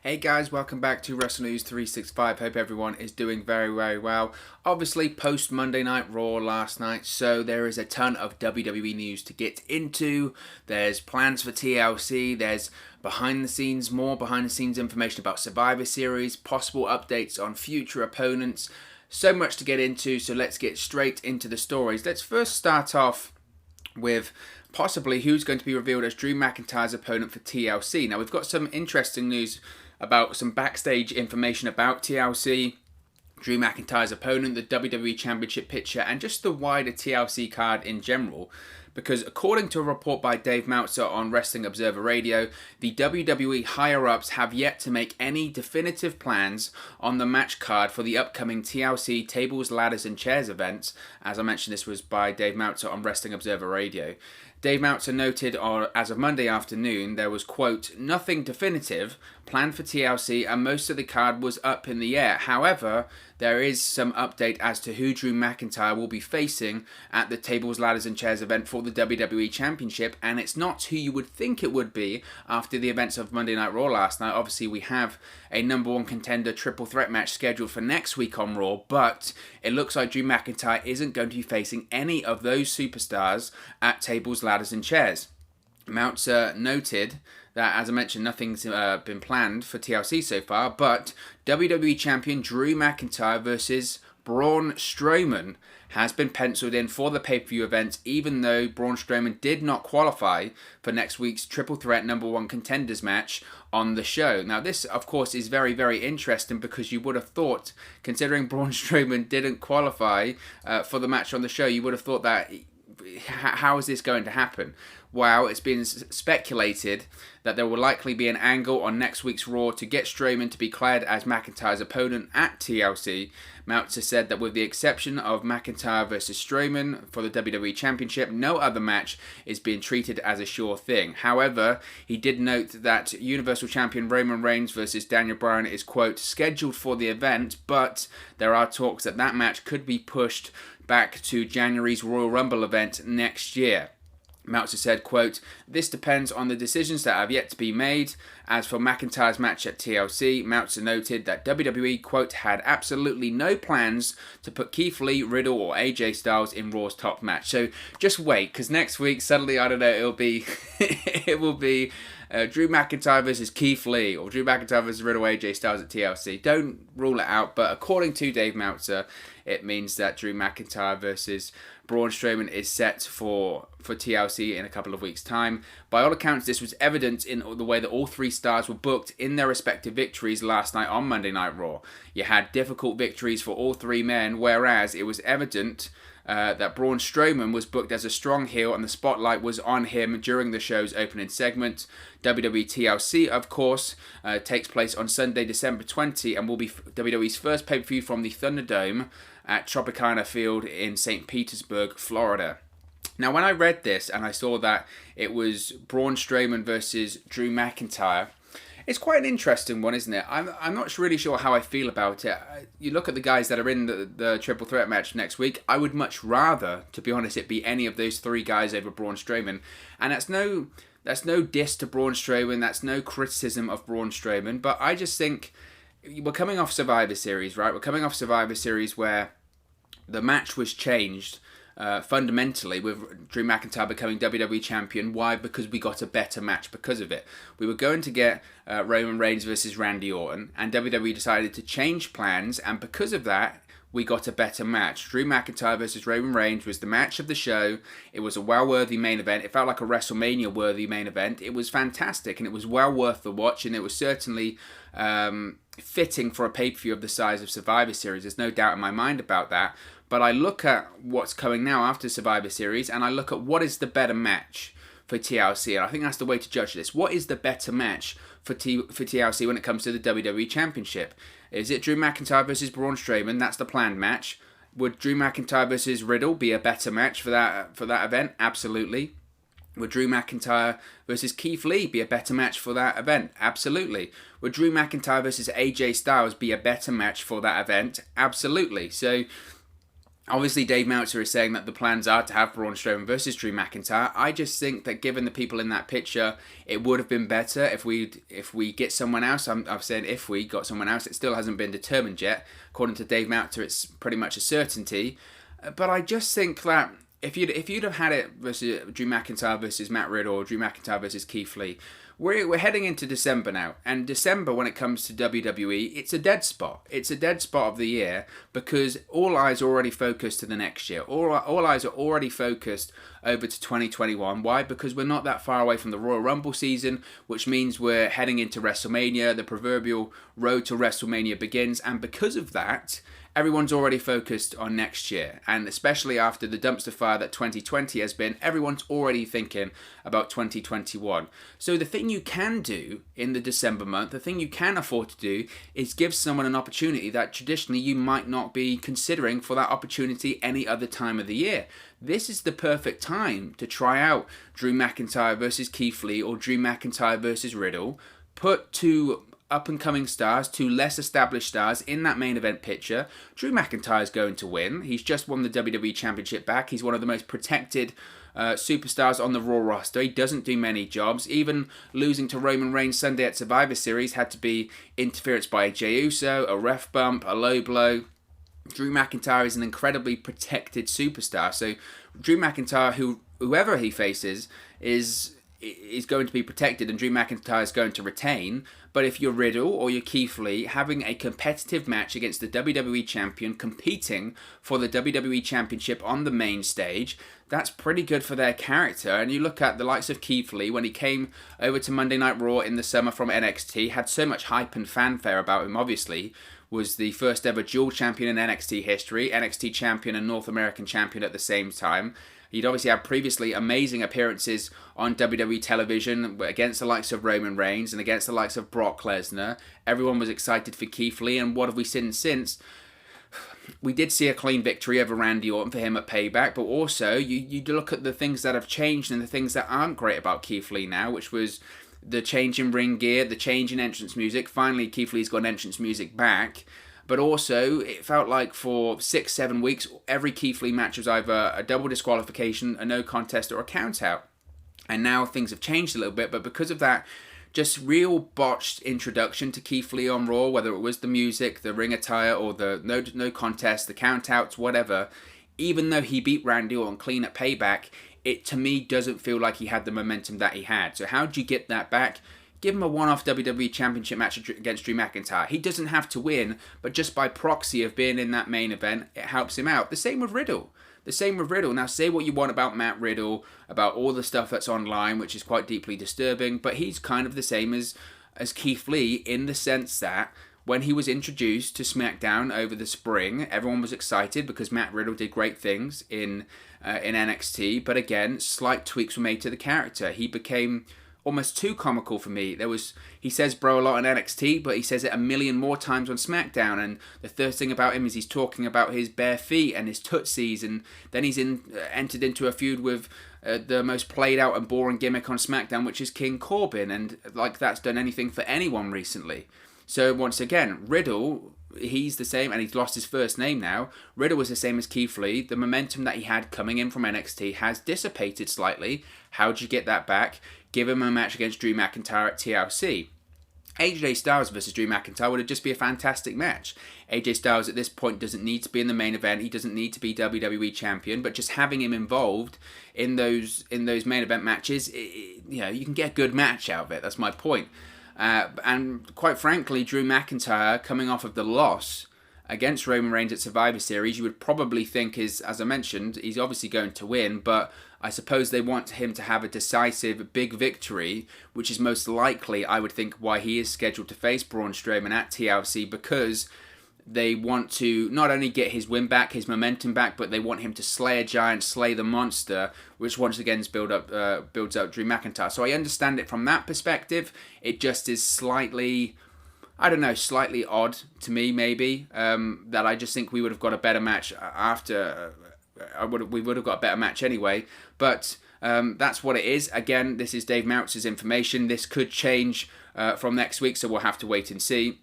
Hey guys, welcome back to Wrestle News 365. Hope everyone is doing very, very well. Obviously, post Monday Night Raw last night, so there is a ton of WWE news to get into. There's plans for TLC, there's more behind the scenes information about Survivor Series, possible updates on future opponents. So much to get into, so let's get straight into the stories. Let's first start off with possibly who's going to be revealed as Drew McIntyre's opponent for TLC. Now, we've got some interesting news about some backstage information about TLC, Drew McIntyre's opponent, the WWE Championship picture, and just the wider TLC card in general. Because according to a report by Dave Meltzer on Wrestling Observer Radio, the WWE higher-ups have yet to make any definitive plans on the match card for the upcoming TLC Tables, Ladders and Chairs events. As I mentioned, this was by Dave Meltzer on Wrestling Observer Radio. Dave Meltzer noted as of Monday afternoon, there was, quote, nothing definitive planned for TLC and most of the card was up in the air. However, there is some update as to who Drew McIntyre will be facing at the Tables, Ladders and Chairs event for the WWE Championship, and it's not who you would think it would be after the events of Monday Night Raw last night. Obviously, we have a number one contender triple threat match scheduled for next week on Raw, but it looks like Drew McIntyre isn't going to be facing any of those superstars at Tables, Ladders and Chairs. Meltzer noted that, as I mentioned, nothing's been planned for TLC so far, but WWE Champion Drew McIntyre versus Braun Strowman has been penciled in for the pay-per-view event, even though Braun Strowman did not qualify for next week's triple threat number one contenders match on the show. Now, this, of course, is very, very interesting because you would have thought, considering Braun Strowman didn't qualify for the match on the show, you would have thought that how is this going to happen? Well, it's been speculated that there will likely be an angle on next week's Raw to get Strowman to be declared as McIntyre's opponent at TLC. Meltzer said that with the exception of McIntyre versus Strowman for the WWE Championship, no other match is being treated as a sure thing. However, he did note that Universal Champion Roman Reigns versus Daniel Bryan is, quote, scheduled for the event, but there are talks that that match could be pushed back to January's Royal Rumble event next year. Meltzer said, quote, this depends on the decisions that have yet to be made. As for McIntyre's match at TLC, Meltzer noted that WWE, quote, had absolutely no plans to put Keith Lee, Riddle or AJ Styles in Raw's top match. So just wait, because next week, suddenly, I don't know, it'll be, it will be Drew McIntyre versus Keith Lee or Drew McIntyre versus Riddle AJ Styles at TLC. Don't rule it out, but according to Dave Meltzer, it means that Drew McIntyre versus Braun Strowman is set for TLC in a couple of weeks' time. By all accounts, this was evident in the way that all three stars were booked in their respective victories last night on Monday Night Raw. You had difficult victories for all three men, whereas it was evident that Braun Strowman was booked as a strong heel and the spotlight was on him during the show's opening segment. WWE TLC, of course, takes place on Sunday, December 20 and will be WWE's first pay-per-view from the Thunderdome at Tropicana Field in St. Petersburg, Florida. Now, when I read this and I saw that it was Braun Strowman versus Drew McIntyre, it's quite an interesting one, isn't it? I'm not really sure how I feel about it. You look at the guys that are in the triple threat match next week, I would much rather, to be honest, it be any of those three guys over Braun Strowman. And that's no diss to Braun Strowman, that's no criticism of Braun Strowman, but I just think we're coming off Survivor Series, right? We're coming off Survivor Series where the match was changed fundamentally with Drew McIntyre becoming WWE Champion. Why? Because we got a better match because of it. We were going to get Roman Reigns versus Randy Orton, and WWE decided to change plans, and because of that, we got a better match. Drew McIntyre versus Roman Reigns was the match of the show. It was a well-worthy main event. It felt like a WrestleMania-worthy main event. It was fantastic, and it was well worth the watch, and it was certainly fitting for a pay-per-view of the size of Survivor Series. There's no doubt in my mind about that. But I look at what's coming now after Survivor Series, and I look at what is the better match for TLC, and I think that's the way to judge this. What is the better match for TLC when it comes to the WWE Championship? Is it Drew McIntyre versus Braun Strowman? That's the planned match. Would Drew McIntyre versus Riddle be a better match for that event? Absolutely. Would Drew McIntyre versus Keith Lee be a better match for that event? Absolutely. Would Drew McIntyre versus AJ Styles be a better match for that event? Absolutely. So Obviously, Dave Meltzer is saying that the plans are to have Braun Strowman versus Drew McIntyre. I just think that given the people in that picture, it would have been better if we get someone else. I've said if we got someone else. It still hasn't been determined yet. According to Dave Meltzer, it's pretty much a certainty. But I just think that if you'd have had it versus Drew McIntyre versus Matt Riddle or Drew McIntyre versus Keith Lee, we're heading into December now, and December when it comes to WWE, it's a dead spot. It's a dead spot of the year because all eyes are already focused to the next year. All eyes are already focused over to 2021. Why? Because we're not that far away from the Royal Rumble season, which means we're heading into WrestleMania. The proverbial road to WrestleMania begins, and because of that, everyone's already focused on next year, and especially after the dumpster fire that 2020 has been, everyone's already thinking about 2021. So the thing you can do in the December month, the thing you can afford to do, is give someone an opportunity that traditionally you might not be considering for that opportunity any other time of the year. This is the perfect time to try out Drew McIntyre versus Keith Lee or Drew McIntyre versus Riddle. Put two up-and-coming stars, two less established stars in that main event picture. Drew McIntyre is going to win. He's just won the WWE Championship back. He's one of the most protected superstars on the Raw roster. He doesn't do many jobs. Even losing to Roman Reigns Sunday at Survivor Series had to be interference by Jey Uso, a ref bump, a low blow. Drew McIntyre is an incredibly protected superstar. So Drew McIntyre, whoever he faces, is going to be protected, and Drew McIntyre is going to retain. But if you're Riddle or you're Keith Lee, having a competitive match against the WWE Champion, competing for the WWE Championship on the main stage, that's pretty good for their character. And you look at the likes of Keith Lee, when he came over to Monday Night Raw in the summer from NXT, had so much hype and fanfare about him, obviously. Was the first ever dual champion in NXT history, NXT champion and North American champion at the same time. He'd obviously had previously amazing appearances on WWE television against the likes of Roman Reigns and against the likes of Brock Lesnar. Everyone was excited for Keith Lee, and what have we seen since? We did see a clean victory over Randy Orton for him at Payback, but also you look at the things that have changed and the things that aren't great about Keith Lee now, which was the change in ring gear, the change in entrance music. Finally, Keith Lee's got entrance music back. But also, it felt like for 6-7 weeks, every Keith Lee match was either a double disqualification, a no contest, or a count out. And now things have changed a little bit, but because of that, just real botched introduction to Keith Lee on Raw, whether it was the music, the ring attire, or the no contest, the count outs, whatever, even though he beat Randy Orton clean at Payback, it to me doesn't feel like he had the momentum that he had. So how do you get that back? Give him a one-off WWE Championship match against Drew McIntyre. He doesn't have to win, but just by proxy of being in that main event, it helps him out. The same with Riddle. Now, say what you want about Matt Riddle, about all the stuff that's online, which is quite deeply disturbing, but he's kind of the same as Keith Lee in the sense that when he was introduced to SmackDown over the spring, everyone was excited because Matt Riddle did great things in NXT, but again, slight tweaks were made to the character. He became almost too comical for me. He says bro a lot in NXT, but he says it a million more times on SmackDown, and the third thing about him is he's talking about his bare feet and his tootsies, and then he's entered into a feud with the most played out and boring gimmick on SmackDown, which is King Corbin, and like that's done anything for anyone recently. So once again, Riddle, he's the same, and he's lost his first name now. Riddle was the same as Keith Lee. The momentum that he had coming in from NXT has dissipated slightly. How do you get that back? Give him a match against Drew McIntyre at TLC. AJ Styles versus Drew McIntyre would just be a fantastic match. AJ Styles at this point doesn't need to be in the main event. He doesn't need to be WWE champion, but just having him involved in those main event matches, you can get a good match out of it. That's my point. And quite frankly, Drew McIntyre coming off of the loss against Roman Reigns at Survivor Series, you would probably think is, as I mentioned, he's obviously going to win, but I suppose they want him to have a decisive big victory, which is most likely, I would think, why he is scheduled to face Braun Strowman at TLC, because they want to not only get his win back, his momentum back, but they want him to slay a giant, slay the monster, which once again builds up Drew McIntyre. So I understand it from that perspective. It just is slightly odd to me, maybe, that I just think we would have got a better match after. We would have got a better match anyway, but that's what it is. Again, this is Dave Meltzer's information. This could change from next week, so we'll have to wait and see.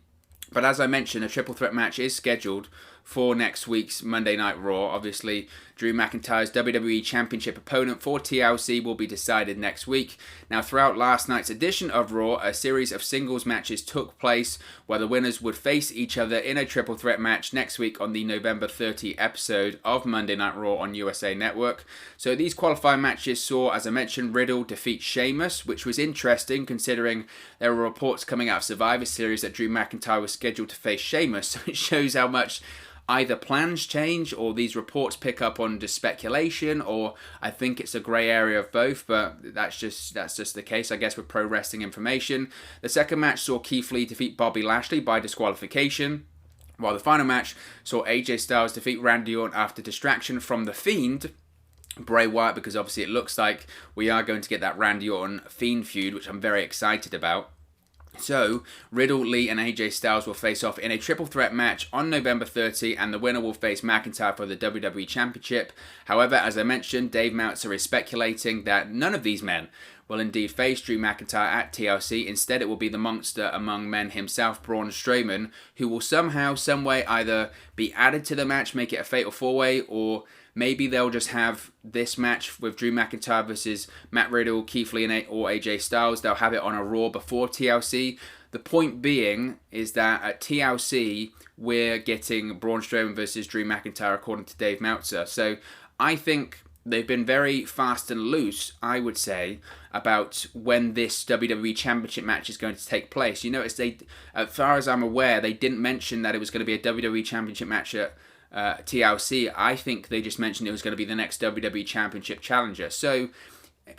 But as I mentioned, a triple threat match is scheduled for next week's Monday Night Raw. Obviously, Drew McIntyre's WWE Championship opponent for TLC will be decided next week. Now, throughout last night's edition of Raw, a series of singles matches took place where the winners would face each other in a triple threat match next week on the November 30 episode of Monday Night Raw on USA Network. So these qualifying matches saw, as I mentioned, Riddle defeat Sheamus, which was interesting considering there were reports coming out of Survivor Series that Drew McIntyre was scheduled to face Sheamus. So it shows how much either plans change or these reports pick up on just speculation, or I think it's a grey area of both, but that's just the case, I guess, with pro wrestling information. The second match saw Keith Lee defeat Bobby Lashley by disqualification, while the final match saw AJ Styles defeat Randy Orton after distraction from The Fiend, Bray Wyatt, because obviously it looks like we are going to get that Randy Orton Fiend feud, which I'm very excited about. So, Riddle, Lee and AJ Styles will face off in a triple threat match on November 30, and the winner will face McIntyre for the WWE Championship. However, as I mentioned, Dave Meltzer is speculating that none of these men will indeed face Drew McIntyre at TLC. Instead, it will be the monster among men himself, Braun Strowman, who will somehow, someway either be added to the match, make it a fatal four-way, or maybe they'll just have this match with Drew McIntyre versus Matt Riddle, Keith Lee, or AJ Styles. They'll have it on a Raw before TLC. The point being is that at TLC, we're getting Braun Strowman versus Drew McIntyre, according to Dave Meltzer. So I think they've been very fast and loose, I would say, about when this WWE Championship match is going to take place. You notice as far as I'm aware, they didn't mention that it was going to be a WWE Championship match at TLC. I think they just mentioned it was going to be the next WWE Championship challenger. So,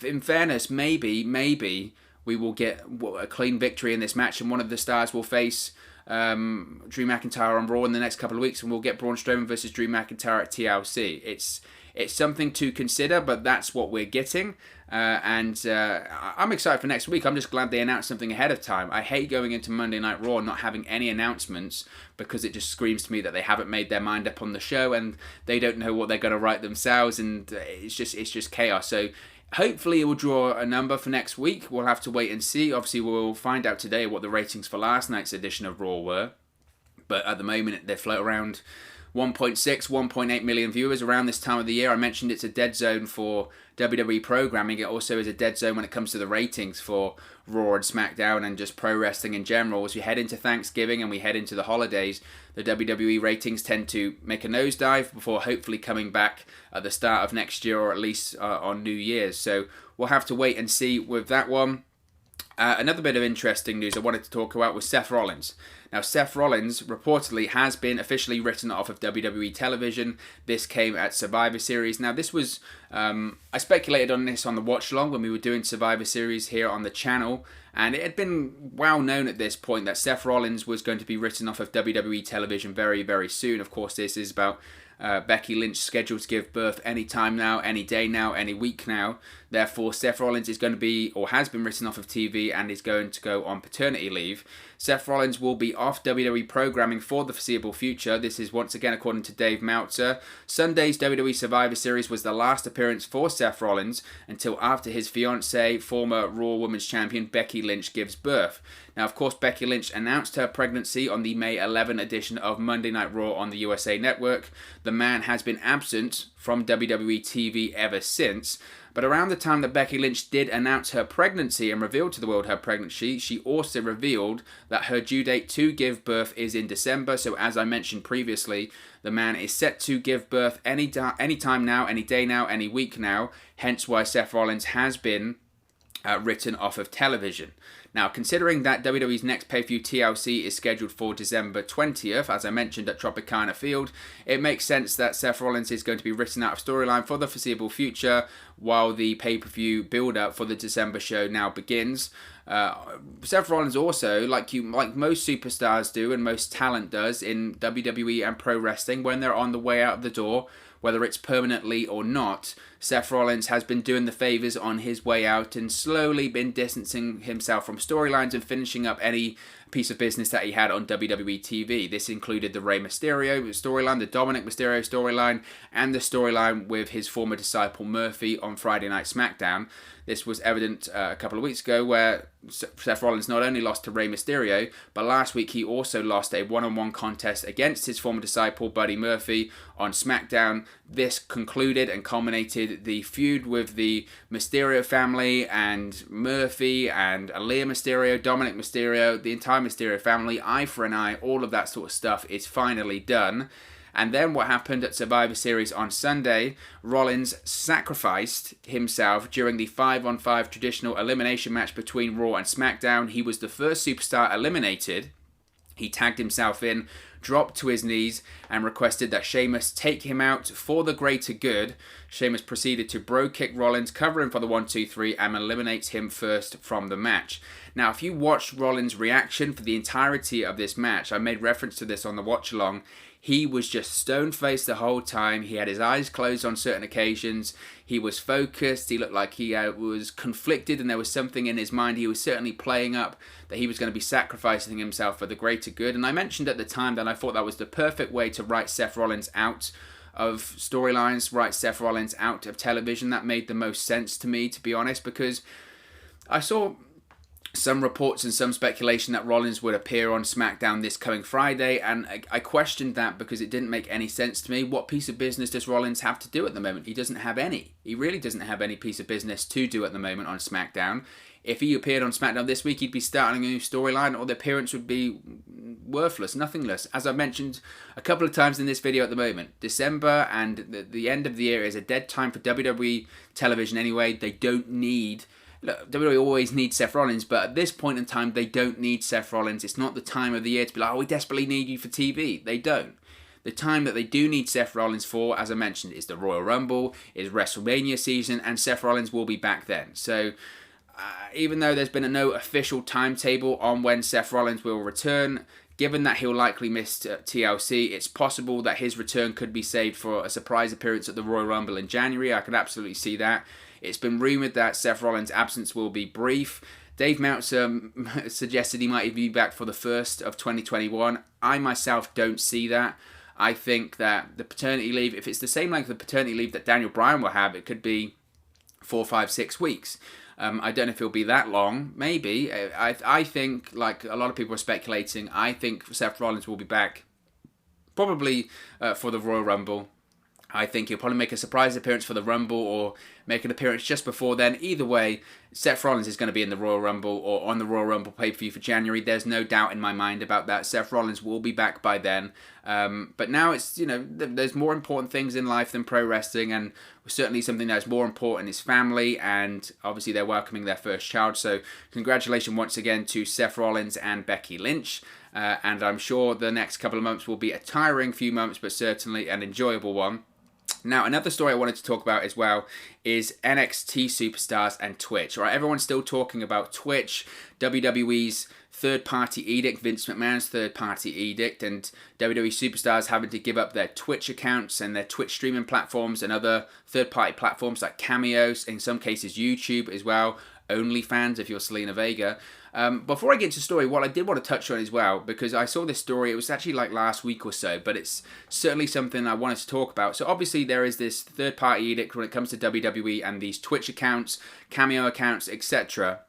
in fairness, maybe we will get a clean victory in this match, and one of the stars will face Drew McIntyre on Raw in the next couple of weeks, and we'll get Braun Strowman versus Drew McIntyre at TLC. It's something to consider, but that's what we're getting. And I'm excited for next week. I'm just glad they announced something ahead of time. I hate going into Monday Night Raw and not having any announcements, because it just screams to me that they haven't made their mind up on the show and they don't know what they're going to write themselves, and it's just chaos. So hopefully it will draw a number for next week. We'll have to wait and see. Obviously, we'll find out today what the ratings for last night's edition of Raw were. But at the moment, they float around 1.6, 1.8 million viewers around this time of the year. I mentioned it's a dead zone for WWE programming. It also is a dead zone when it comes to the ratings for Raw and SmackDown and just pro wrestling in general. As we head into Thanksgiving and we head into the holidays, the WWE ratings tend to make a nosedive before hopefully coming back at the start of next year, or at least on New Year's. So we'll have to wait and see with that one. Another bit of interesting news I wanted to talk about was Seth Rollins. Now, Seth Rollins reportedly has been officially written off of WWE television. This came at Survivor Series. Now, this was, I speculated on this on the watch along when we were doing Survivor Series here on the channel, and it had been well known at this point that Seth Rollins was going to be written off of WWE television very, very soon. Of course, this is about Becky Lynch scheduled to give birth any time now, any day now, any week now. Therefore, Seth Rollins is going to be, or has been, written off of TV and is going to go on paternity leave. Seth Rollins will be off WWE programming for the foreseeable future. This is once again according to Dave Meltzer. Sunday's WWE Survivor Series was the last appearance for Seth Rollins until after his fiancée, former Raw Women's Champion Becky Lynch, gives birth. Now, of course, Becky Lynch announced her pregnancy on the May 11 edition of Monday Night Raw on the USA Network. The man has been absent from WWE TV ever since. But around the time that Becky Lynch did announce her pregnancy and revealed to the world her pregnancy, she also revealed that her due date to give birth is in December. So as I mentioned previously, the man is set to give birth any time now, any day now, any week now. Hence why Seth Rollins has been written off of television. Now, considering that WWE's next pay-per-view TLC is scheduled for December 20th, as I mentioned, at Tropicana Field, it makes sense that Seth Rollins is going to be written out of storyline for the foreseeable future while the pay-per-view build-up for the December show now begins. Seth Rollins also, like most superstars do and most talent does in WWE and pro wrestling, when they're on the way out the door, whether it's permanently or not, Seth Rollins has been doing the favours on his way out and slowly been distancing himself from storylines and finishing up any piece of business that he had on WWE TV. This included the Rey Mysterio storyline, the Dominic Mysterio storyline, and the storyline with his former disciple Murphy on Friday Night SmackDown. This was evident a couple of weeks ago where Seth Rollins not only lost to Rey Mysterio, but last week he also lost a one-on-one contest against his former disciple Buddy Murphy on SmackDown. This concluded and culminated the feud with the Mysterio family and Murphy and Aaliyah Mysterio, Dominic Mysterio, the entire Mysterio family, eye for an eye, all of that sort of stuff is finally done. And then what happened at Survivor Series on Sunday, Rollins sacrificed himself during the 5-on-5 traditional elimination match between Raw and SmackDown. He was the first superstar eliminated. He tagged himself in, dropped to his knees, and requested that Sheamus take him out for the greater good. Sheamus proceeded to bro kick Rollins, cover him for the 1-2-3, and eliminates him first from the match. Now, if you watched Rollins' reaction for the entirety of this match, I made reference to this on the watch-along, he was just stone-faced the whole time. He had his eyes closed on certain occasions. He was focused. He looked like he was conflicted, and there was something in his mind. He was certainly playing up that he was going to be sacrificing himself for the greater good. And I mentioned at the time that I thought that was the perfect way to write Seth Rollins out of storylines, write Seth Rollins out of television. That made the most sense to me, to be honest, because I saw some reports and some speculation that Rollins would appear on SmackDown this coming Friday, and I questioned that because it didn't make any sense to me. What piece of business does Rollins have to do at the moment? He doesn't have any. He really doesn't have any piece of business to do at the moment on SmackDown. If he appeared on SmackDown this week, he'd be starting a new storyline, or the appearance would be worthless, nothingless. As I mentioned a couple of times in this video at the moment, December and the end of the year is a dead time for WWE television anyway. They don't need... Look, WWE always needs Seth Rollins, but at this point in time, they don't need Seth Rollins. It's not the time of the year to be like, oh, we desperately need you for TV. They don't. The time that they do need Seth Rollins for, as I mentioned, is the Royal Rumble, is WrestleMania season, and Seth Rollins will be back then. So, even though there's been no official timetable on when Seth Rollins will return, given that he'll likely miss TLC, it's possible that his return could be saved for a surprise appearance at the Royal Rumble in January. I could absolutely see that. It's been rumoured that Seth Rollins' absence will be brief. Dave Meltzer suggested he might even be back for the 1st of 2021. I myself don't see that. I think that the paternity leave, if it's the same length of paternity leave that Daniel Bryan will have, it could be 4, 5, 6 weeks. I don't know if it'll be that long. Maybe. I think, like a lot of people are speculating, I think Seth Rollins will be back probably for the Royal Rumble. I think he'll probably make a surprise appearance for the Rumble or make an appearance just before then. Either way, Seth Rollins is going to be in the Royal Rumble or on the Royal Rumble pay-per-view for January. There's no doubt in my mind about that. Seth Rollins will be back by then. But now it's, there's more important things in life than pro wrestling, and certainly something that's more important is family, and obviously they're welcoming their first child. So congratulations once again to Seth Rollins and Becky Lynch. And I'm sure the next couple of months will be a tiring few months, but certainly an enjoyable one. Now, another story I wanted to talk about as well is NXT superstars and Twitch. Right, everyone's still talking about Twitch, WWE's third-party edict, Vince McMahon's third-party edict, and WWE superstars having to give up their Twitch accounts and their Twitch streaming platforms and other third-party platforms like Cameos, in some cases YouTube as well, OnlyFans if you're Selena Vega. Before I get into the story, what I did want to touch on as well, because I saw this story, it was actually like last week or so, but it's certainly something I wanted to talk about. So obviously there is this third-party edict when it comes to WWE and these Twitch accounts, Cameo accounts, etc.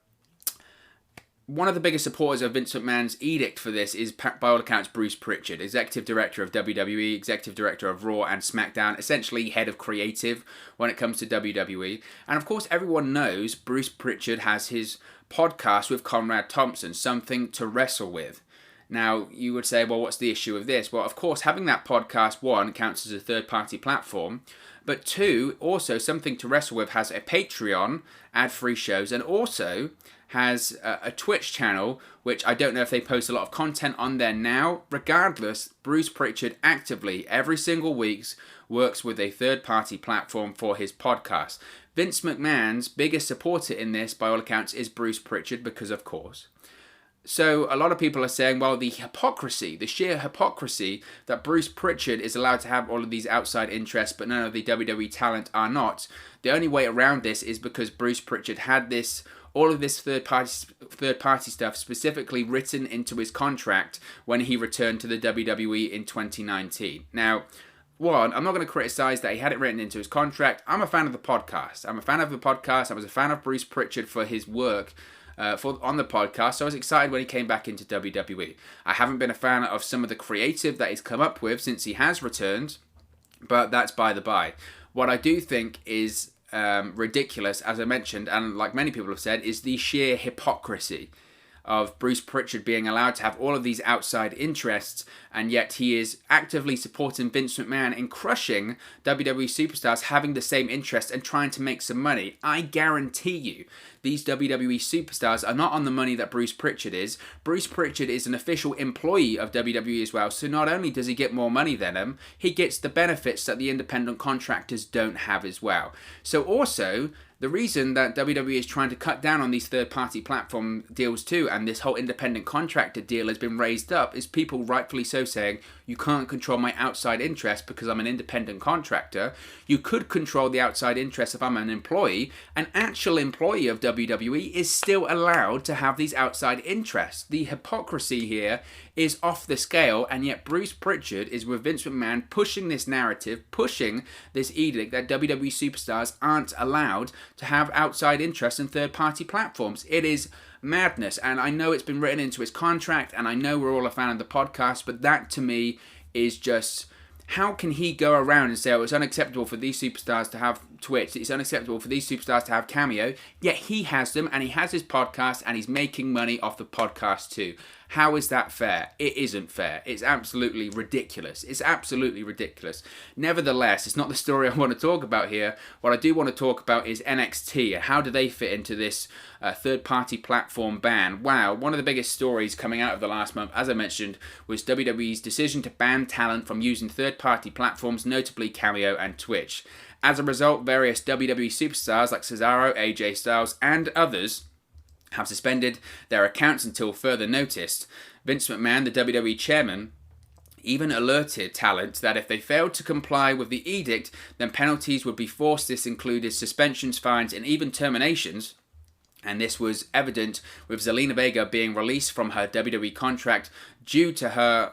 One of the biggest supporters of Vince McMahon's edict for this is, by all accounts, Bruce Pritchard, Executive Director of WWE, Executive Director of Raw and SmackDown, essentially head of creative when it comes to WWE. And of course, everyone knows Bruce Pritchard has his podcast with Conrad Thompson, Something to Wrestle With. Now, you would say, well, what's the issue with this? Well, of course, having that podcast, one, counts as a third-party platform, but two, also, Something to Wrestle With has a Patreon, ad-free shows, and also has a Twitch channel, which I don't know if they post a lot of content on there now. Regardless, Bruce Pritchard actively, every single week, works with a third-party platform for his podcast. Vince McMahon's biggest supporter in this, by all accounts, is Bruce Pritchard, because of course. So a lot of people are saying, well, the hypocrisy, the sheer hypocrisy that Bruce Pritchard is allowed to have all of these outside interests, but none of the WWE talent are not. The only way around this is because Bruce Pritchard had this all of this third party stuff specifically written into his contract when he returned to the WWE in 2019. Now, one, I'm not going to criticize that he had it written into his contract. I'm a fan of the podcast. I was a fan of Bruce Pritchard for his work on the podcast, so I was excited when he came back into WWE. I haven't been a fan of some of the creative that he's come up with since he has returned, but that's by the by. What I do think is ridiculous, as I mentioned, and like many people have said, is the sheer hypocrisy of Bruce Pritchard being allowed to have all of these outside interests, and yet he is actively supporting Vince McMahon in crushing WWE superstars having the same interest and trying to make some money. I guarantee you, these WWE superstars are not on the money that Bruce Pritchard is. Bruce Pritchard is an official employee of WWE as well, so not only does he get more money than him, he gets the benefits that the independent contractors don't have as well. So also, the reason that WWE is trying to cut down on these third-party platform deals too, and this whole independent contractor deal has been raised up, is people rightfully so saying, you can't control my outside interest because I'm an independent contractor. You could control the outside interest if I'm an employee. An actual employee of WWE is still allowed to have these outside interests. The hypocrisy here is off the scale, and yet Bruce Pritchard is with Vince McMahon pushing this narrative, pushing this edict that WWE superstars aren't allowed to have outside interests in third-party platforms. It is madness, and I know it's been written into his contract, and I know we're all a fan of the podcast, but that to me is just, how can he go around and say, oh, it's unacceptable for these superstars to have Twitch, it's unacceptable for these superstars to have Cameo, yet he has them, and he has his podcast, and he's making money off the podcast too. How is that fair? It isn't fair. It's absolutely ridiculous. It's absolutely ridiculous. Nevertheless, it's not the story I want to talk about here. What I do want to talk about is NXT. How do they fit into this third-party platform ban? Wow, one of the biggest stories coming out of the last month, as I mentioned, was WWE's decision to ban talent from using third-party platforms, notably Cameo and Twitch. As a result, various WWE superstars like Cesaro, AJ Styles, and others have suspended their accounts until further notice. Vince McMahon, the WWE chairman, even alerted talent that if they failed to comply with the edict, then penalties would be forced. This included suspensions, fines, and even terminations. And this was evident with Zelina Vega being released from her WWE contract due to her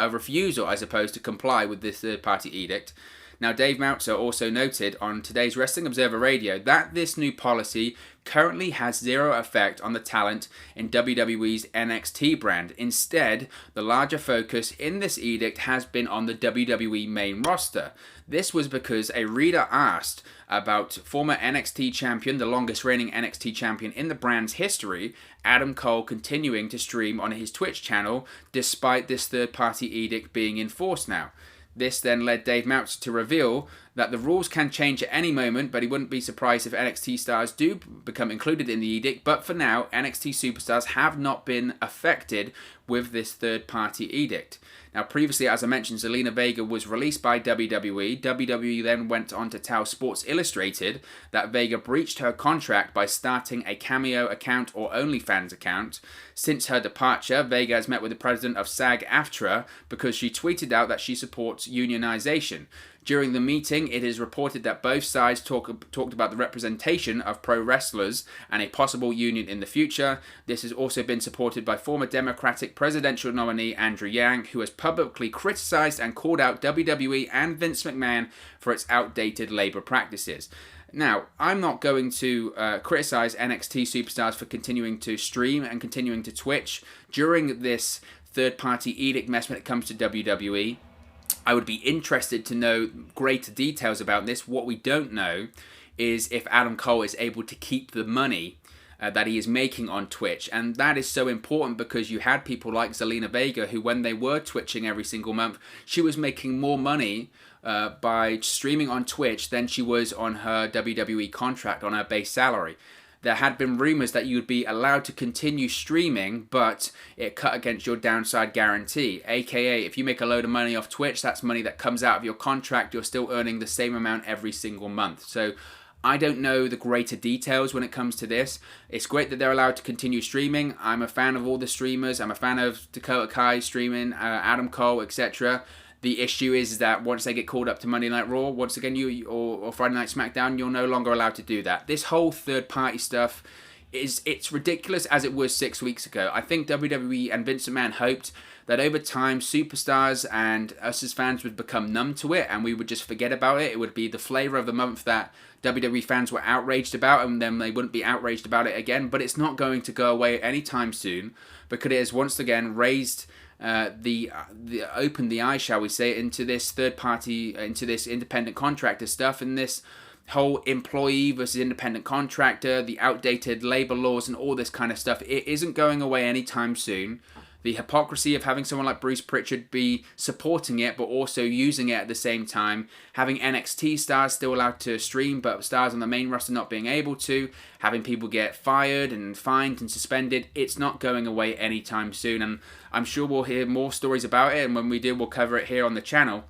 refusal, I suppose, to comply with this third-party edict. Now, Dave Meltzer also noted on today's Wrestling Observer Radio that this new policy currently has zero effect on the talent in WWE's NXT brand. Instead, the larger focus in this edict has been on the WWE main roster. This was because a reader asked about former NXT champion, the longest reigning NXT champion in the brand's history, Adam Cole, continuing to stream on his Twitch channel despite this third-party edict being enforced now. This then led Dave Meltzer to reveal that the rules can change at any moment, but he wouldn't be surprised if NXT stars do become included in the edict. But for now, NXT superstars have not been affected with this third-party edict. Now, previously, as I mentioned, Zelina Vega was released by WWE. WWE then went on to tell Sports Illustrated that Vega breached her contract by starting a Cameo account or OnlyFans account. Since her departure, Vega has met with the president of SAG-AFTRA because she tweeted out that she supports unionization. During the meeting, it is reported that both sides talked about the representation of pro wrestlers and a possible union in the future. This has also been supported by former Democratic presidential nominee Andrew Yang, who has publicly criticized and called out WWE and Vince McMahon for its outdated labor practices. Now, I'm not going to criticize NXT superstars for continuing to stream and continuing to Twitch during this third-party edict mess when it comes to WWE. I would be interested to know greater details about this. What we don't know is if Adam Cole is able to keep the money that he is making on Twitch. And that is so important because you had people like Zelina Vega who, when they were twitching every single month, she was making more money by streaming on Twitch than she was on her WWE contract, on her base salary. There had been rumours that you would be allowed to continue streaming, but it cut against your downside guarantee. AKA, if you make a load of money off Twitch, that's money that comes out of your contract. You're still earning the same amount every single month. So I don't know the greater details when it comes to this. It's great that they're allowed to continue streaming. I'm a fan of all the streamers. I'm a fan of Dakota Kai streaming, Adam Cole, etc. The issue is that once they get called up to Monday Night Raw, once again, or Friday Night SmackDown, you're no longer allowed to do that. This whole third-party stuff it's ridiculous as it was 6 weeks ago. I think WWE and Vince McMahon hoped that over time, superstars and us as fans would become numb to it, and we would just forget about it. It would be the flavor of the month that WWE fans were outraged about, and then they wouldn't be outraged about it again. But it's not going to go away anytime soon, because it has once again raised opened the eye, shall we say, into this third party, into this independent contractor stuff, and this whole employee versus independent contractor, the outdated labor laws and all this kind of stuff. It isn't going away anytime soon. The hypocrisy of having someone like Bruce Pritchard be supporting it but also using it at the same time, having NXT stars still allowed to stream but stars on the main roster not being able to, having people get fired and fined and suspended, it's not going away anytime soon, and I'm sure we'll hear more stories about it, and when we do, we'll cover it here on the channel.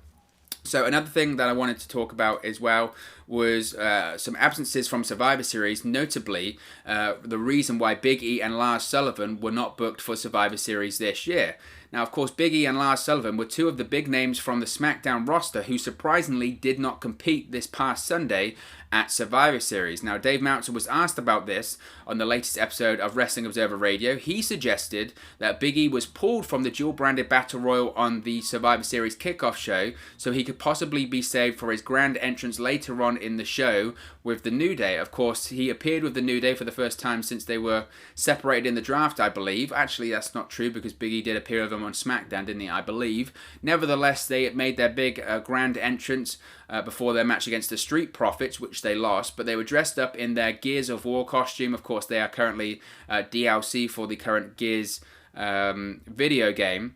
So another thing that I wanted to talk about as well was some absences from Survivor Series, notably the reason why Big E and Lars Sullivan were not booked for Survivor Series this year. Now, of course, Big E and Lars Sullivan were two of the big names from the SmackDown roster who surprisingly did not compete this past Sunday at Survivor Series. Now, Dave Meltzer was asked about this on the latest episode of Wrestling Observer Radio. He suggested that Big E was pulled from the dual-branded Battle Royal on the Survivor Series kickoff show so he could possibly be saved for his grand entrance later on in the show with the New Day. Of course, he appeared with the New Day for the first time since they were separated in the draft, I believe. Actually, that's not true because Big E did appear with them on SmackDown, didn't he? I believe. Nevertheless, they made their big grand entrance before their match against the Street Profits, which they lost, but they were dressed up in their Gears of War costume. Of course, they are currently DLC for the current Gears video game.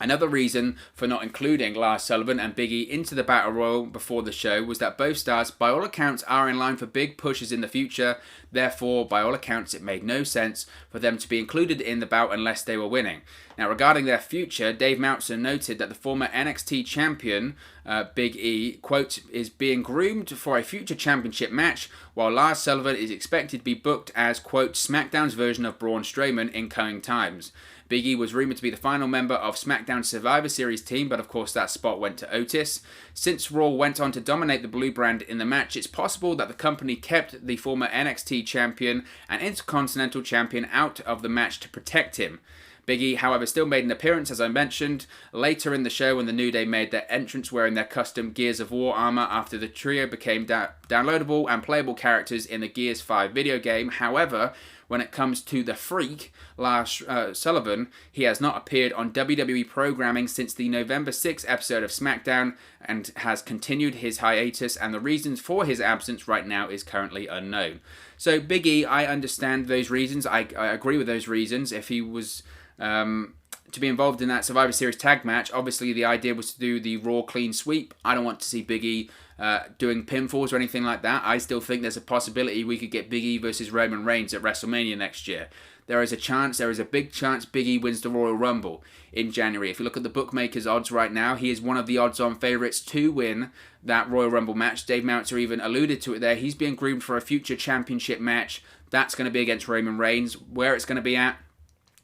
Another reason for not including Lars Sullivan and Big E into the Battle Royal before the show was that both stars, by all accounts, are in line for big pushes in the future. Therefore, by all accounts, it made no sense for them to be included in the bout unless they were winning. Now, regarding their future, Dave Meltzer noted that the former NXT champion, Big E, quote, is being groomed for a future championship match, while Lars Sullivan is expected to be booked as, quote, SmackDown's version of Braun Strowman in coming times. Big E was rumoured to be the final member of SmackDown's Survivor Series team, but of course that spot went to Otis. Since Raw went on to dominate the blue brand in the match, it's possible that the company kept the former NXT champion and Intercontinental champion out of the match to protect him. Big E, however, still made an appearance, as I mentioned, later in the show when the New Day made their entrance wearing their custom Gears of War armor after the trio became downloadable and playable characters in the Gears 5 video game. However, when it comes to the Freak, Lars Sullivan, he has not appeared on WWE programming since the November 6th episode of SmackDown and has continued his hiatus, and the reasons for his absence right now is currently unknown. So Big E, I understand those reasons. I agree with those reasons. If he was to be involved in that Survivor Series tag match, obviously the idea was to do the Raw clean sweep. I don't want to see Big E doing pinfalls or anything like that. I still think there's a possibility we could get Big E versus Roman Reigns at WrestleMania next year. There is a big chance Big E wins the Royal Rumble in January. If you look at the bookmakers' odds right now, he is one of the odds-on favourites to win that Royal Rumble match. Dave Meltzer even alluded to it there. He's being groomed for a future championship match. That's going to be against Roman Reigns. Where it's going to be at,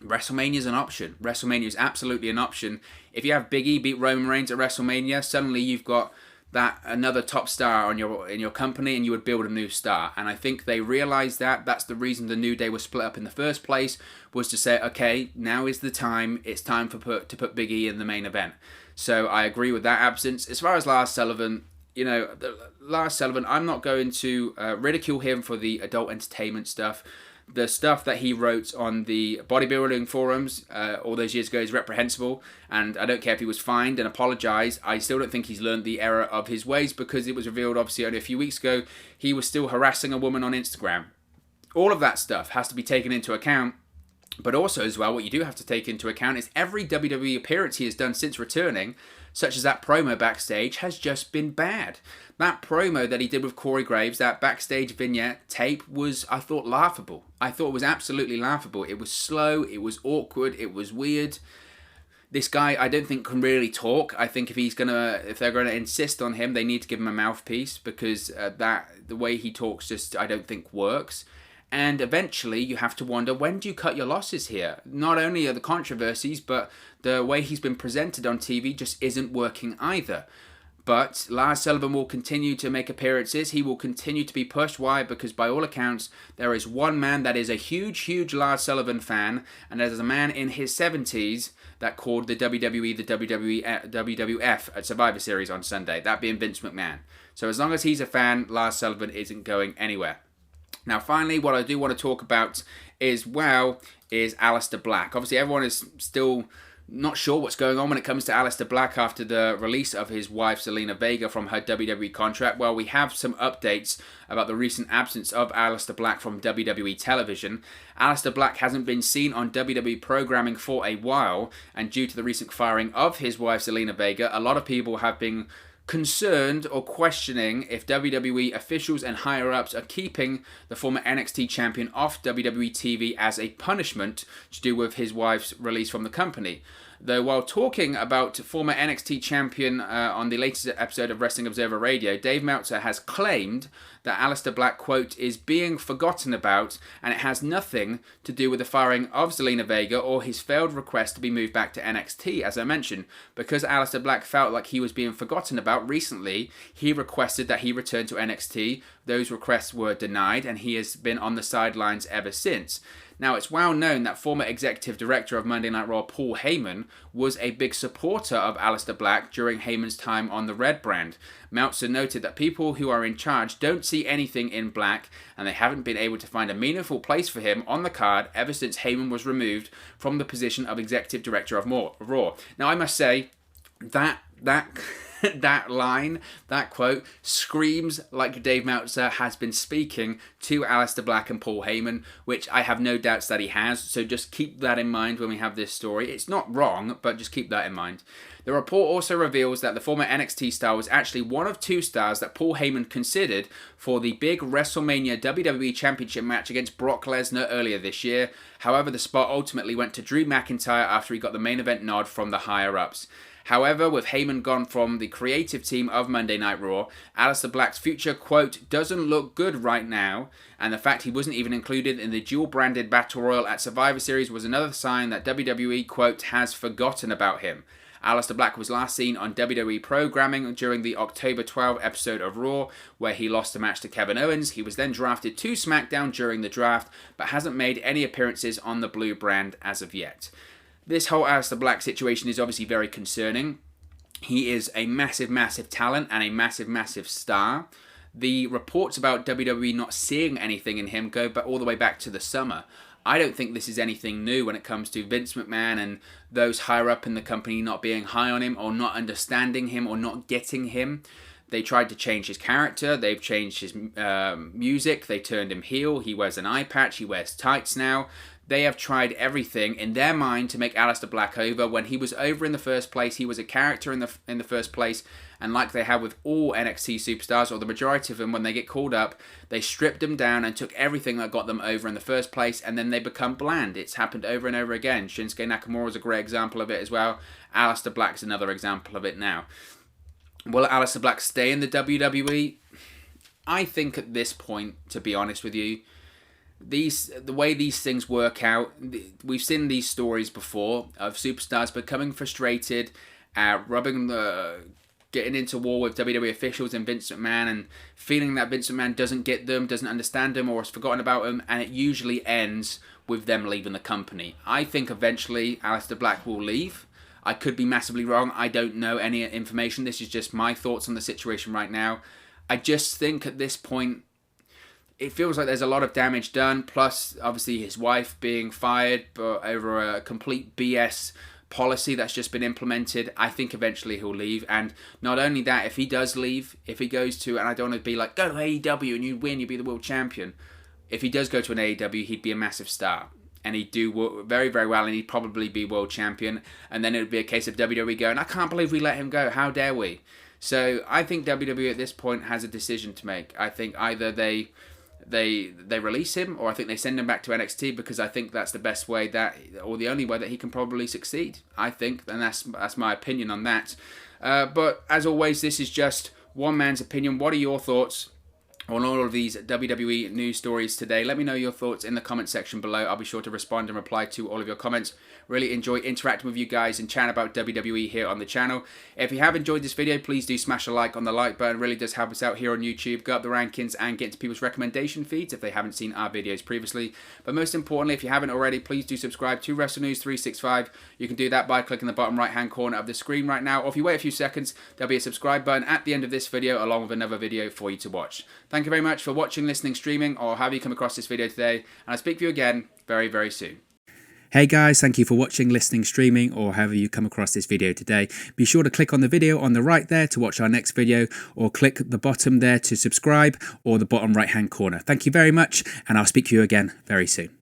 WrestleMania is an option. WrestleMania is absolutely an option. If you have Big E beat Roman Reigns at WrestleMania, suddenly you've got that another top star in your company, and you would build a new star. And I think they realized that. That's the reason the New Day was split up in the first place, was to say, okay, now is the time. It's time to put Big E in the main event. So I agree with that absence. As far as Lars Sullivan, Lars Sullivan, I'm not going to ridicule him for the adult entertainment stuff. The stuff that he wrote on the bodybuilding forums all those years ago is reprehensible, and I don't care if he was fined and apologised. I still don't think he's learned the error of his ways, because it was revealed obviously only a few weeks ago he was still harassing a woman on Instagram. All of that stuff has to be taken into account. But also as well, what you do have to take into account is every WWE appearance he has done since returning, such as that promo backstage, has just been bad. That promo that he did with Corey Graves, that backstage vignette tape, was, I thought, laughable. I thought it was absolutely laughable. It was slow, it was awkward, it was weird. This guy, I don't think, can really talk. I think if they're gonna insist on him, they need to give him a mouthpiece, because the way he talks just, I don't think, works. And eventually you have to wonder, when do you cut your losses here? Not only are the controversies, but the way he's been presented on TV just isn't working either. But Lars Sullivan will continue to make appearances. He will continue to be pushed. Why? Because by all accounts, there is one man that is a huge Lars Sullivan fan, and there's a man in his 70s that called the WWE the WWF at Survivor Series on Sunday, that being Vince McMahon. So as long as he's a fan, Lars Sullivan isn't going anywhere. Now finally, what I do want to talk about is Aleister Black. Obviously everyone is still not sure what's going on when it comes to Aleister Black after the release of his wife Zelina Vega from her WWE contract. Well, we have some updates about the recent absence of Aleister Black from WWE television. Aleister Black hasn't been seen on WWE programming for a while, and due to the recent firing of his wife Zelina Vega, a lot of people have been concerned or questioning if WWE officials and higher-ups are keeping the former NXT champion off WWE TV as a punishment to do with his wife's release from the company. Though while talking about former NXT champion on the latest episode of Wrestling Observer Radio, Dave Meltzer has claimed that Aleister Black, quote, is being forgotten about, and it has nothing to do with the firing of Zelina Vega or his failed request to be moved back to NXT. As I mentioned, because Aleister Black felt like he was being forgotten about recently, he requested that he return to NXT. Those requests were denied, and he has been on the sidelines ever since. Now, it's well known that former executive director of Monday Night Raw, Paul Heyman, was a big supporter of Aleister Black during Heyman's time on the Red brand. Meltzer noted that people who are in charge don't see anything in Black, and they haven't been able to find a meaningful place for him on the card ever since Heyman was removed from the position of executive director of Raw. Now, I must say, that line, that quote, screams like Dave Meltzer has been speaking to Aleister Black and Paul Heyman, which I have no doubts that he has, so just keep that in mind when we have this story. It's not wrong, but just keep that in mind. The report also reveals that the former NXT star was actually one of two stars that Paul Heyman considered for the big WrestleMania WWE Championship match against Brock Lesnar earlier this year. However, the spot ultimately went to Drew McIntyre after he got the main event nod from the higher-ups. However, with Heyman gone from the creative team of Monday Night Raw, Aleister Black's future, quote, doesn't look good right now, and the fact he wasn't even included in the dual-branded Battle Royal at Survivor Series was another sign that WWE, quote, has forgotten about him. Aleister Black was last seen on WWE programming during the October 12 episode of Raw, where he lost a match to Kevin Owens. He was then drafted to SmackDown during the draft, but hasn't made any appearances on the blue brand as of yet. This whole Aleister Black situation is obviously very concerning. He is a massive talent and a massive star. The reports about WWE not seeing anything in him go all the way back to the summer. I don't think this is anything new when it comes to Vince McMahon and those higher up in the company not being high on him or not understanding him or not getting him. They tried to change his character. They've changed his music. They turned him heel. He wears an eye patch. He wears tights now. They have tried everything in their mind to make Aleister Black over. When he was over in the first place, he was a character in the first place. And like they have with all NXT superstars, or the majority of them, when they get called up, they stripped them down and took everything that got them over in the first place, and then they become bland. It's happened over and over again. Shinsuke Nakamura is a great example of it as well. Aleister Black's another example of it now. Will Aleister Black stay in the WWE? I think at this point, to be honest with you, the way these things work out, we've seen these stories before of superstars becoming frustrated, getting into war with WWE officials and Vince McMahon, and feeling that Vince McMahon doesn't get them, doesn't understand them, or has forgotten about them, and it usually ends with them leaving the company. I think eventually Aleister Black will leave. I could be massively wrong. I don't know any information. This is just my thoughts on the situation right now. I just think at this point, it feels like there's a lot of damage done, plus obviously his wife being fired over a complete BS policy that's just been implemented. I think eventually he'll leave, and not only that, if he does leave, if he goes to, and I don't want to be like, go to AEW and you win, you'd be the world champion. If he does go to an AEW, he'd be a massive star, and he'd do very well, and he'd probably be world champion, and then it would be a case of WWE going, I can't believe we let him go, how dare we? So I think WWE at this point has a decision to make. I think either they release him, or I think they send him back to NXT, because I think that's the best way or the only way that he can probably succeed. I think, and that's my opinion on that. But as always, this is just one man's opinion. What are your thoughts on all of these WWE news stories today. Let me know your thoughts in the comment section below. I'll be sure to respond and reply to all of your comments. Really enjoy interacting with you guys and chatting about WWE here on the channel. If you have enjoyed this video, please do smash a like on the like button. It really does help us out here on YouTube, go up the rankings and get into people's recommendation feeds if they haven't seen our videos previously. But most importantly, if you haven't already, please do subscribe to Wrestle News 365. You can do that by clicking the bottom right hand corner of the screen right now, or if you wait a few seconds, there'll be a subscribe button at the end of this video along with another video for you to watch. Thank you very much for watching, listening, streaming, or however you come across this video today, and I'll speak to you again very, very soon. Hey guys, thank you for watching, listening, streaming, or however you come across this video today. Be sure to click on the video on the right there to watch our next video, or click the bottom there to subscribe, or the bottom right hand corner. Thank you very much, and I'll speak to you again very soon.